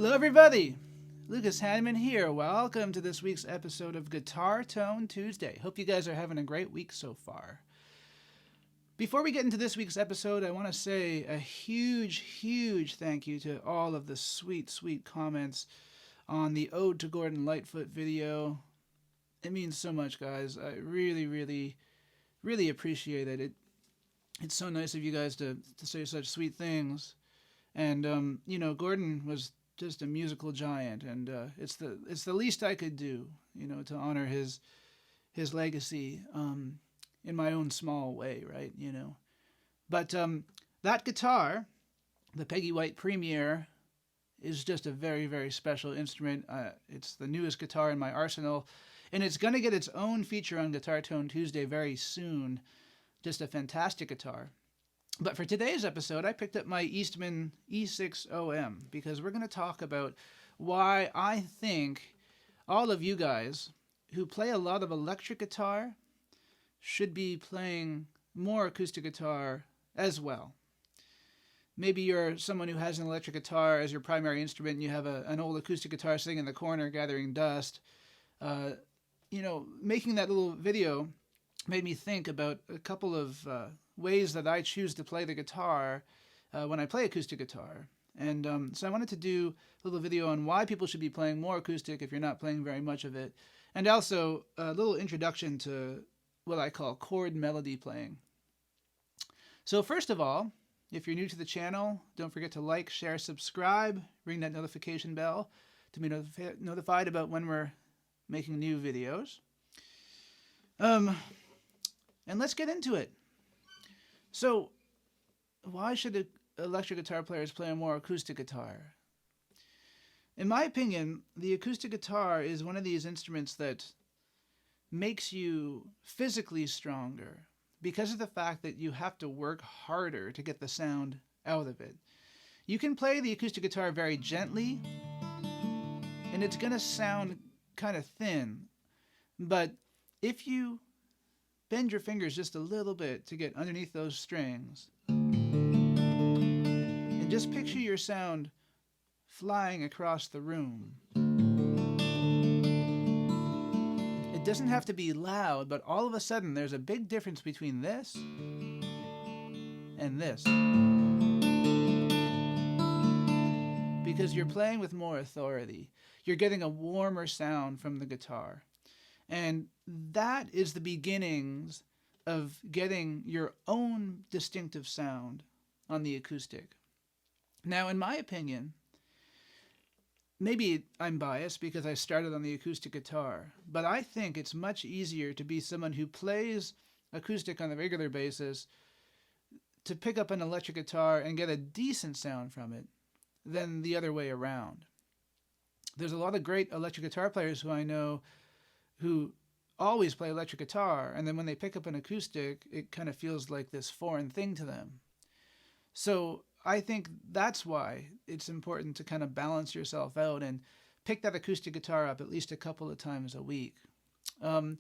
Hello everybody, Lucas Haneman here. Welcome to this week's episode of Guitar Tone Tuesday. Hope you guys are having a great week so far. Before we get into this week's episode, I want to say a huge thank you to all of the sweet comments on the Ode to Gordon Lightfoot video. It means so much, guys. I really appreciate it. It's so nice of you guys to say such sweet things. And you know, Gordon was just a musical giant, and it's the least I could do, you know, to honor his legacy in my own small way, right? You know, but that guitar, the Peggy White Premier, is just a very special instrument. It's the newest guitar in my arsenal, and it's going to get its own feature on Guitar Tone Tuesday very soon. Just a fantastic guitar. But for today's episode, I picked up my Eastman E6OM because we're going to talk about why I think all of you guys who play a lot of electric guitar should be playing more acoustic guitar as well. Maybe you're someone who has an electric guitar as your primary instrument and you have an old acoustic guitar sitting in the corner gathering dust. You know, making that little video made me think about a couple of ways that I choose to play the guitar when I play acoustic guitar. And so I wanted to do a little video on why people should be playing more acoustic if you're not playing very much of it. And also a little introduction to what I call chord melody playing. So first of all, if you're new to the channel, don't forget to like, share, subscribe, ring that notification bell to be notified about when we're making new videos. And let's get into it. So, why should electric guitar players play a more acoustic guitar? In my opinion, the acoustic guitar is one of these instruments that makes you physically stronger because of the fact that you have to work harder to get the sound out of it. You can play the acoustic guitar very gently, and it's going to sound kind of thin, but if you bend your fingers just a little bit to get underneath those strings, and just picture your sound flying across the room. It doesn't have to be loud, but all of a sudden there's a big difference between this and this. Because you're playing with more authority. You're getting a warmer sound from the guitar. And that is the beginnings of getting your own distinctive sound on the acoustic. Now, in my opinion, maybe I'm biased because I started on the acoustic guitar, but I think it's much easier to be someone who plays acoustic on a regular basis to pick up an electric guitar and get a decent sound from it than the other way around. There's a lot of great electric guitar players who I know who always play electric guitar, and then when they pick up an acoustic, it kind of feels like this foreign thing to them. So I think that's why it's important to kind of balance yourself out and pick that acoustic guitar up at least a couple of times a week. And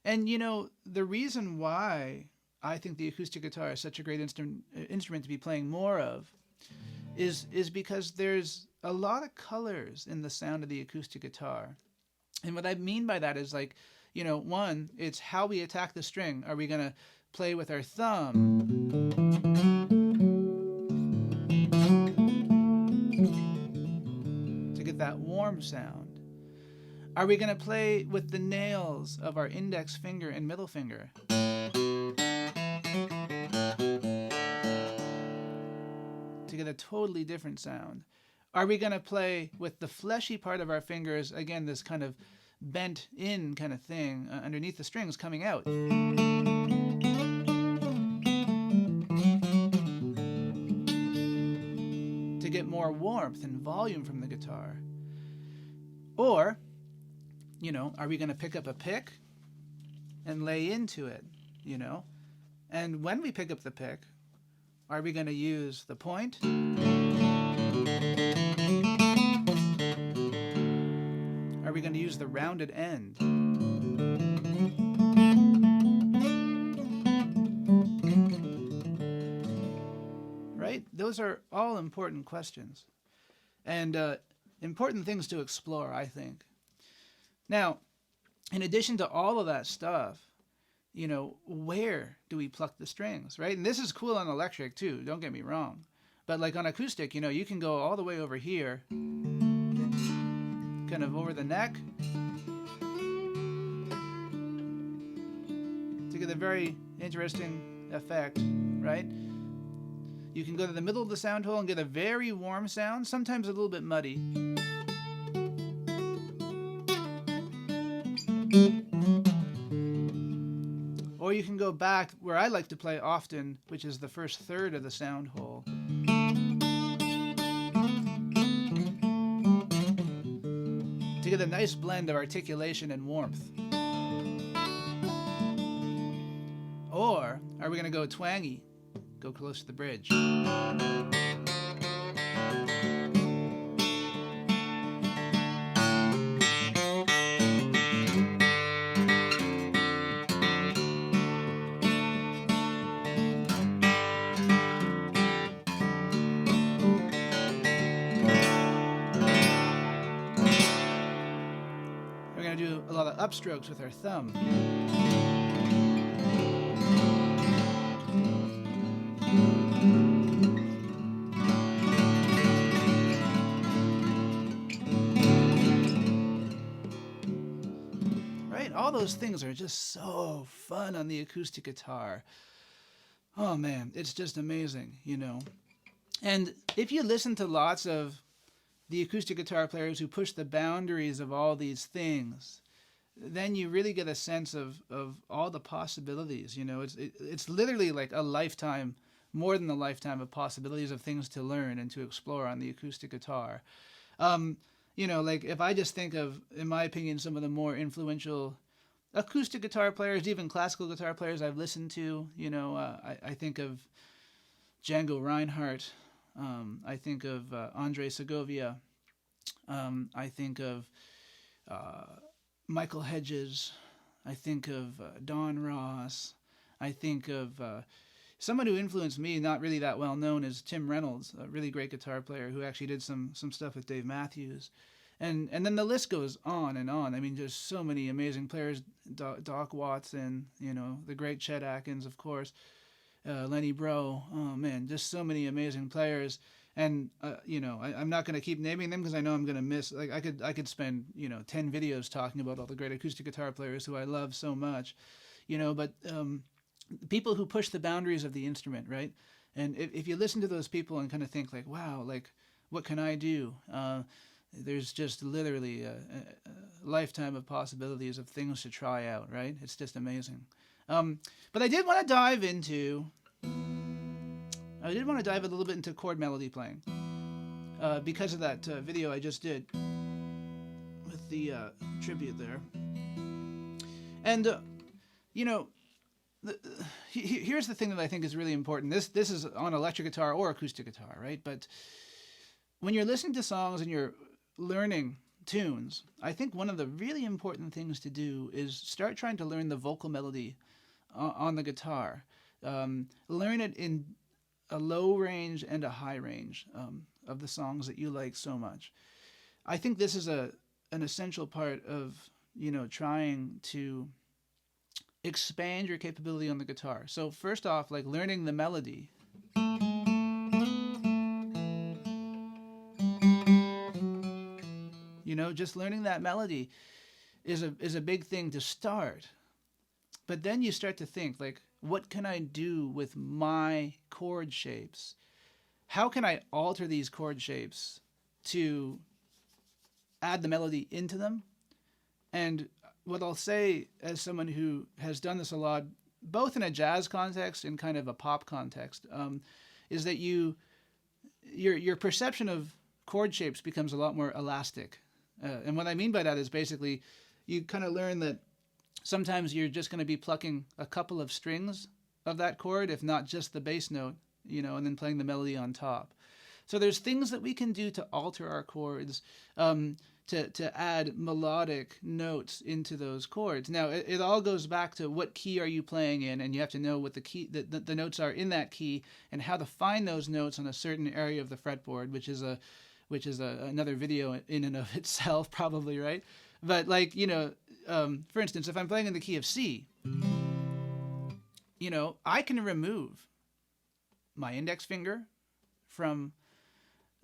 you know, the reason why I think the acoustic guitar is such a great instrument to be playing more of is because there's a lot of colors in the sound of the acoustic guitar. And what I mean by that is, like, you know, one, it's how we attack the string. Are we going to play with our thumb? To get that warm sound. Are we going to play with the nails of our index finger and middle finger? To get a totally different sound. Are we going to play with the fleshy part of our fingers, again, this kind of bent in kind of thing underneath the strings coming out? To get more warmth and volume from the guitar. Or, you know, are we going to pick up a pick and lay into it, you know? And when we pick up the pick, are we going to use the point? Are we going to use the rounded end? Right? Those are all important questions. And important things to explore, I think. Now, in addition to all of that stuff, where do we pluck the strings, right? And this is cool on electric too, don't get me wrong. But like on acoustic, you can go all the way over here, kind of over the neck, to get a very interesting effect, right? You can go to the middle of the sound hole and get a very warm sound, sometimes a little bit muddy. Or you can go back where I like to play often, which is the first third of the sound hole. To get a nice blend of articulation and warmth. Or are we going to go twangy? Go close to the bridge. We're going to do a lot of upstrokes with our thumb. All those things are just so fun on the acoustic guitar. Oh man, it's just amazing, And if you listen to lots of the acoustic guitar players who push the boundaries of all these things, then you really get a sense of all the possibilities. It's literally like a lifetime, more than a lifetime of possibilities of things to learn and to explore on the acoustic guitar. Like if I just think of, in my opinion, some of the more influential acoustic guitar players, even classical guitar players I've listened to, I think of Django Reinhardt, I think of Andre Segovia, I think of Michael Hedges, I think of Don Ross, I think of someone who influenced me, not really that well known, is Tim Reynolds, a really great guitar player who actually did some stuff with Dave Matthews. And then the list goes on and on. I mean, there's so many amazing players. Doc Watson, the great Chet Atkins, of course, Lenny Breau. Oh man, just so many amazing players. And I'm not going to keep naming them because I know I'm going to miss. Like I could spend 10 videos talking about all the great acoustic guitar players who I love so much, But people who push the boundaries of the instrument, right? And if you listen to those people and kind of think like, wow, like what can I do? There's just literally a lifetime of possibilities of things to try out, right? It's just amazing. But I did want to dive a little bit into chord melody playing because of that video I just did with the tribute there. And, here's the thing that I think is really important. This is on electric guitar or acoustic guitar, right? But when you're listening to songs and you're learning tunes, I think one of the really important things to do is start trying to learn the vocal melody on the guitar. Learn it in a low range and a high range of the songs that you like so much. I think this is an essential part of trying to expand your capability on the guitar. So first off, like learning the melody. Just learning that melody is a big thing to start. But then you start to think, like, what can I do with my chord shapes? How can I alter these chord shapes to add the melody into them? And what I'll say as someone who has done this a lot, both in a jazz context and kind of a pop context, is that your perception of chord shapes becomes a lot more elastic. And what I mean by that is basically you kind of learn that sometimes you're just going to be plucking a couple of strings of that chord, if not just the bass note, and then playing the melody on top. So there's things that we can do to alter our chords, to add melodic notes into those chords. Now, it all goes back to what key are you playing in, and you have to know what the key, the notes are in that key, and how to find those notes on a certain area of the fretboard, which is a which is another video in and of itself, probably, right? But like, you know, for instance, if I'm playing in the key of C, you know, I can remove my index finger from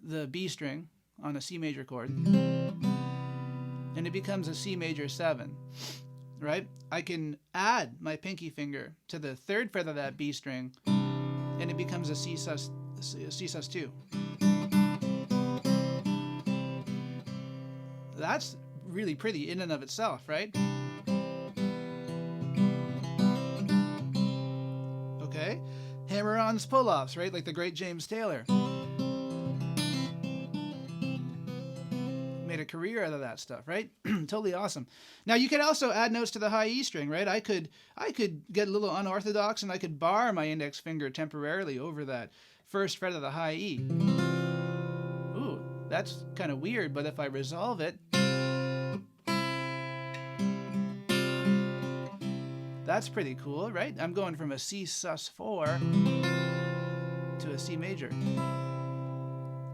the B string on a C major chord, and it becomes a C major 7, right? I can add my pinky finger to the 3rd fret of that B string, and it becomes a C sus 2. That's really pretty in and of itself, right? Okay, hammer-ons pull-offs, right? Like the great James Taylor made a career out of that stuff, right? Totally awesome. Now you could also add notes to the high E string, right? I could get a little unorthodox, and I could bar my index finger temporarily over that 1st fret of the high E. Ooh, that's kind of weird, but if I resolve it, that's pretty cool, right? I'm going from a C sus 4 to a C major.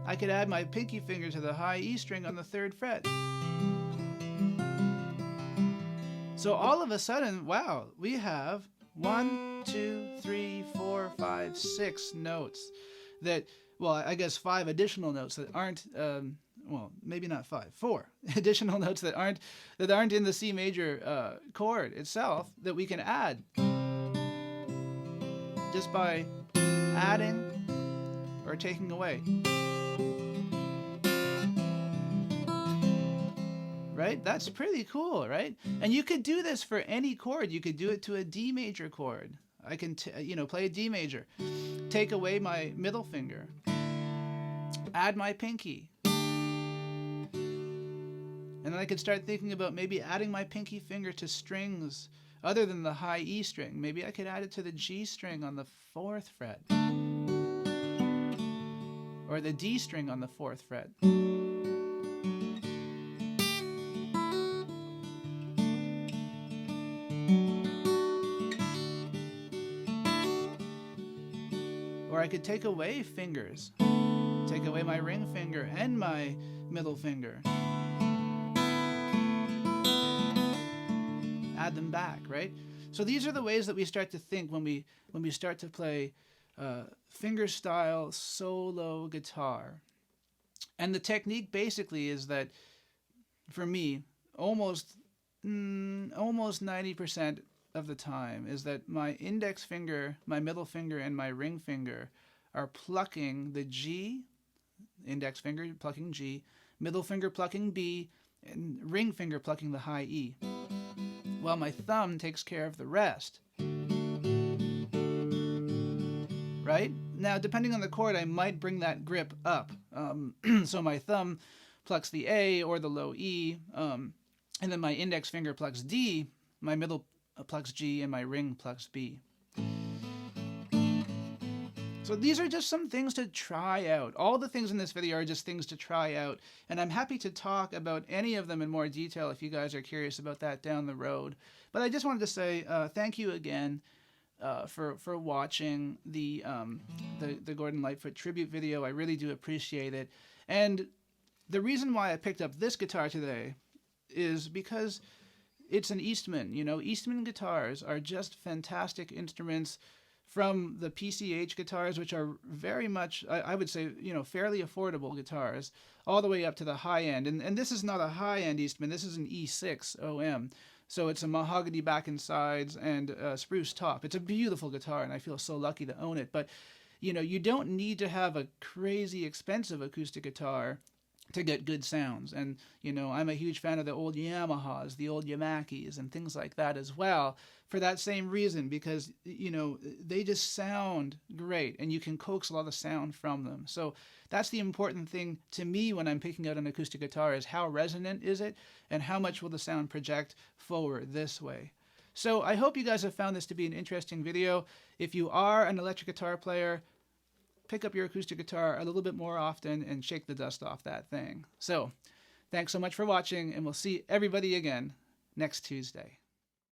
I could add my pinky finger to the high E string on the 3rd fret. So all of a sudden, wow, we have 1, 2, 3, 4, 5, 6 notes that, well, I guess 5 additional notes that aren't, well, maybe not 5, 4 additional notes that aren't in the C major chord itself that we can add just by adding or taking away. Right? That's pretty cool, right? And you could do this for any chord. You could do it to a D major chord. I can, play a D major, take away my middle finger, add my pinky, and then I could start thinking about maybe adding my pinky finger to strings other than the high E string. Maybe I could add it to the G string on the 4th fret, or the D string on the 4th fret. Or I could take away fingers, take away my ring finger and my middle finger, add them back, right? So these are the ways that we start to think when we start to play fingerstyle solo guitar. And the technique basically is that, for me, almost 90% of the time is that my index finger, my middle finger, and my ring finger are plucking the G, index finger plucking G, middle finger plucking B, and ring finger plucking the high E, while my thumb takes care of the rest. Right? Now, depending on the chord, I might bring that grip up. So my thumb plucks the A or the low E, and then my index finger plucks D, my middle plucks G, and my ring plucks B. So these are just some things to try out. All the things in this video are just things to try out, and I'm happy to talk about any of them in more detail if you guys are curious about that down the road. But I just wanted to say thank you again for watching the Gordon Lightfoot tribute video. I really do appreciate it. And the reason why I picked up this guitar today is because it's an Eastman. You know, Eastman guitars are just fantastic instruments, from the PCH guitars, which are very much, I would say, fairly affordable guitars, all the way up to the high end. And this is not a high end Eastman. This is an E6 OM. So it's a mahogany back and sides and a spruce top. It's a beautiful guitar, and I feel so lucky to own it. But, you don't need to have a crazy expensive acoustic guitar to get good sounds. And, I'm a huge fan of the old Yamahas, the old Yamakis, and things like that as well, for that same reason, because, they just sound great, and you can coax a lot of sound from them. So that's the important thing to me when I'm picking out an acoustic guitar, is how resonant is it, and how much will the sound project forward this way. So I hope you guys have found this to be an interesting video. If you are an electric guitar player, pick up your acoustic guitar a little bit more often and shake the dust off that thing. So, thanks so much for watching, and we'll see everybody again next Tuesday.